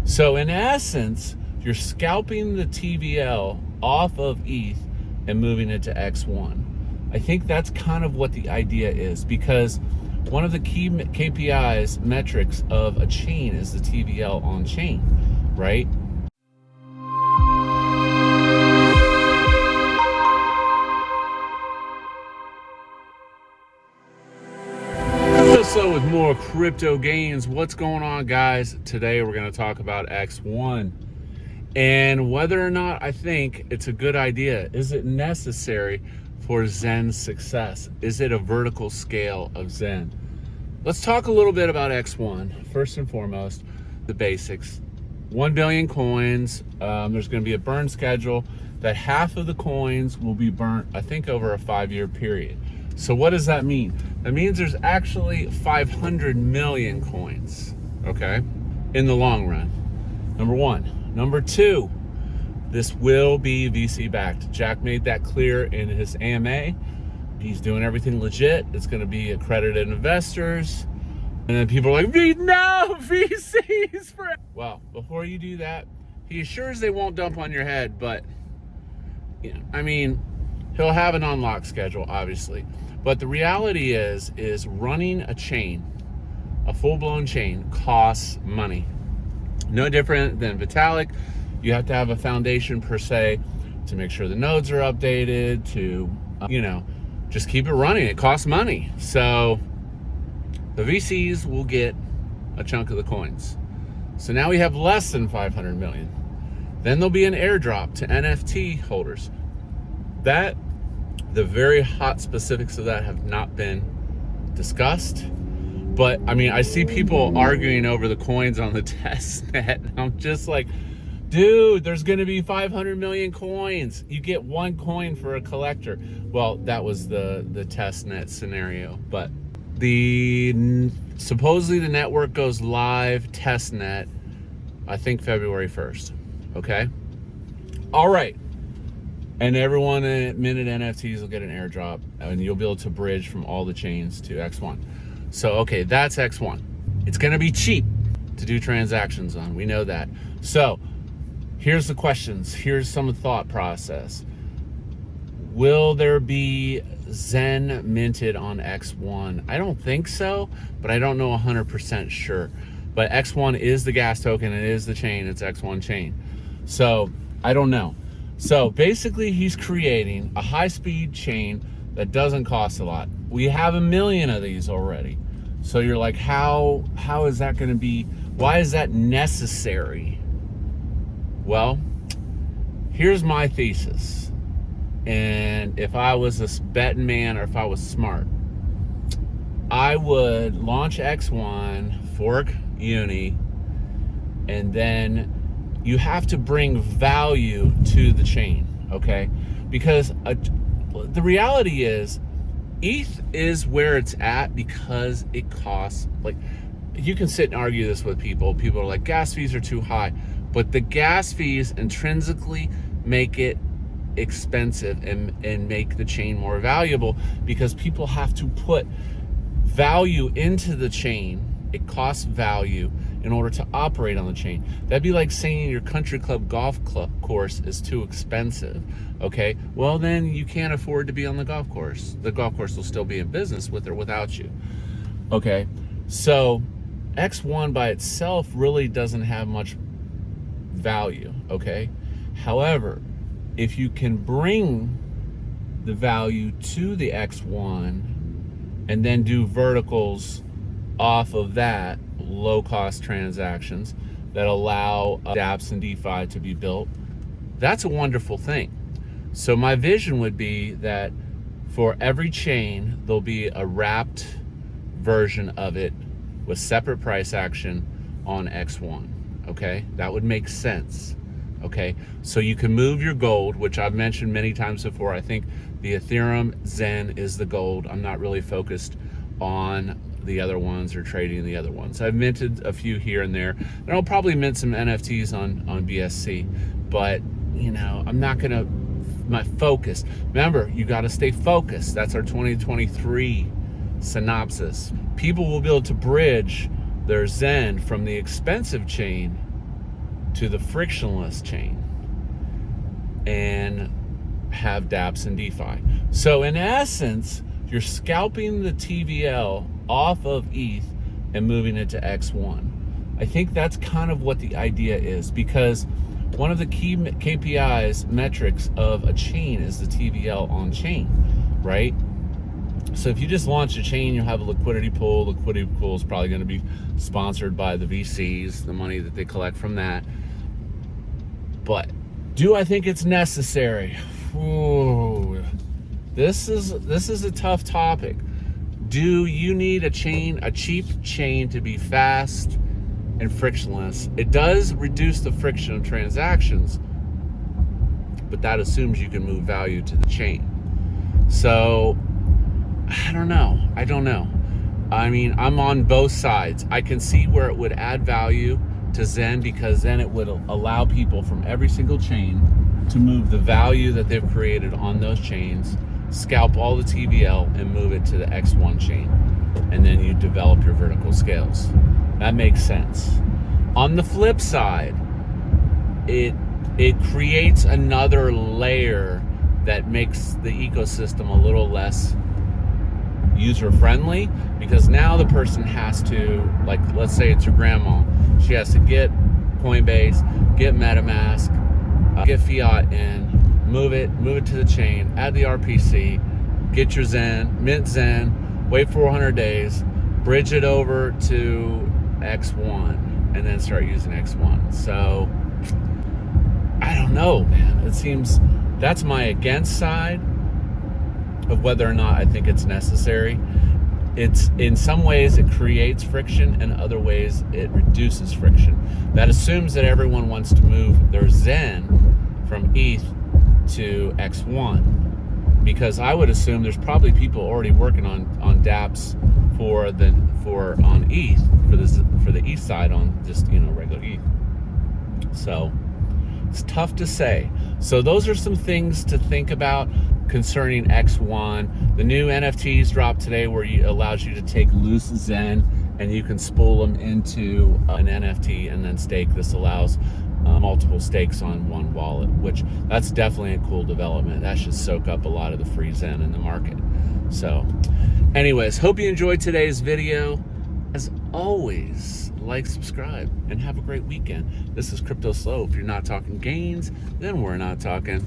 So in essence, you're scalping the TVL off of ETH and moving it to X1. I think that's kind of what the idea is, because one of the key KPIs metrics of a chain is the TVL on chain, right? Cryptoslo with more crypto gains. What's going on, guys? Today we're going to talk about X1 and whether or not I think it's a good idea. Is it necessary for Zen's success? Is it a vertical scale of Zen? Let's talk a little bit about X1. First and foremost, the basics. 1 billion coins. There's going to be a burn schedule that half of the coins will be burnt, I think, over a 5-year period. So what does that mean? That means there's actually 500 million coins, okay, in the long run. Number one. Number two, this will be VC backed. Jack made that clear in his AMA. He's doing everything legit. It's going to be accredited investors. And then people are like, no, VCs for it. Well, before you do that, he assures they won't dump on your head, but you know, I mean, he'll have an unlock schedule, obviously. But the reality is running a chain, a full-blown chain, costs money. No different than Vitalik. You have to have a foundation per se to make sure the nodes are updated, to, you know, just keep it running. It costs money. So the VCs will get a chunk of the coins. So now we have less than 500 million. Then there'll be an airdrop to NFT holders. That, the very hot specifics of that have not been discussed. But I mean, I see people arguing over the coins on the test net. I'm just like, dude, there's going to be 500 million coins. You get one coin for a collector. Well, that was the test net scenario. But supposedly the network goes live test net, I think February 1st. Okay. All right. And everyone at Minute NFTs will get an airdrop, and you'll be able to bridge from all the chains to X1. So, okay, that's X1. It's going to be cheap to do transactions on. We know that. So here's the questions. Here's some thought process. Will there be Zen minted on X1? I don't think so, but I don't know 100% sure. But X1 is the gas token. It is the chain. It's X1 chain. So I don't know. So basically, he's creating a high-speed chain that doesn't cost a lot. We have 1 million of these already. So you're like, how is that going to be? Why is that necessary? Well, here's my thesis. And if I was a betting man, or if I was smart, I would launch X1, fork Uni, and then you have to bring value to the chain, okay? Because the reality is, ETH is where it's at because it costs, like, you can sit and argue this with people. People are like, gas fees are too high. But the gas fees intrinsically make it expensive and make the chain more valuable, because people have to put value into the chain. It costs value in order to operate on the chain. That'd be like saying your country club golf course is too expensive. Okay, well then you can't afford to be on the golf course. The golf course will still be in business with or without you. Okay, so X1 by itself really doesn't have much value. Okay, however, if you can bring the value to the X1 and then do verticals off of that, low cost transactions that allow dApps and DeFi to be built, that's a wonderful thing. So my vision would be that for every chain, there'll be a wrapped version of it with separate price action on X1. Okay, that would make sense. Okay, so you can move your gold, which I've mentioned many times before. I think the Ethereum Zen is the gold. I'm not really focused on the other ones or trading the other ones. I've minted a few here and there, and I'll probably mint some NFTs on BSC, but you know, I'm not gonna, my focus, remember, you got to stay focused. That's our 2023 synopsis. People will be able to bridge their Zen from the expensive chain to the frictionless chain and have dApps and DeFi. So in essence, you're scalping the TVL off of ETH and moving it to X1. I think that's kind of what the idea is, because one of the key KPIs metrics of a chain is the TVL on chain, right? So if you just launch a chain, you'll have a liquidity pool. Liquidity pool is probably going to be sponsored by the VCs, the money that they collect from that. But do I think it's necessary? Ooh, this is a tough topic. Do you need a cheap chain to be fast and frictionless? It does reduce the friction of transactions, but that assumes you can move value to the chain. So I don't know. I mean, I'm on both sides. I can see where it would add value to Zen, because then it would allow people from every single chain to move the value that they've created on those chains, scalp all the TVL and move it to the X1 chain. And then you develop your vertical scales. That makes sense. On the flip side, it creates another layer that makes the ecosystem a little less user-friendly, because now the person has to, like, let's say it's your grandma, she has to get Coinbase, get MetaMask, get fiat in, move it to the chain, add the RPC, get your Zen, mint Zen, wait 400 days, bridge it over to X1, and then start using X1. So I don't know, man. It seems that's my against side of whether or not I think it's necessary. It's, in some ways it creates friction, and other ways it reduces friction. That assumes that everyone wants to move their Zen from ETH to X1, because I would assume there's probably people already working on dApps on ETH for the ETH side on just, you know, regular ETH. So it's tough to say. So those are some things to think about concerning X1. The new NFTs dropped today, where it allows you to take loose Zen and you can spool them into an NFT and then stake. This allows multiple stakes on one wallet, which that's definitely a cool development. That should soak up a lot of the free Zen in the market. So anyways, hope you enjoyed today's video. As always, like, subscribe, and have a great weekend. This is Cryptoslo. If you're not talking gains, then we're not talking.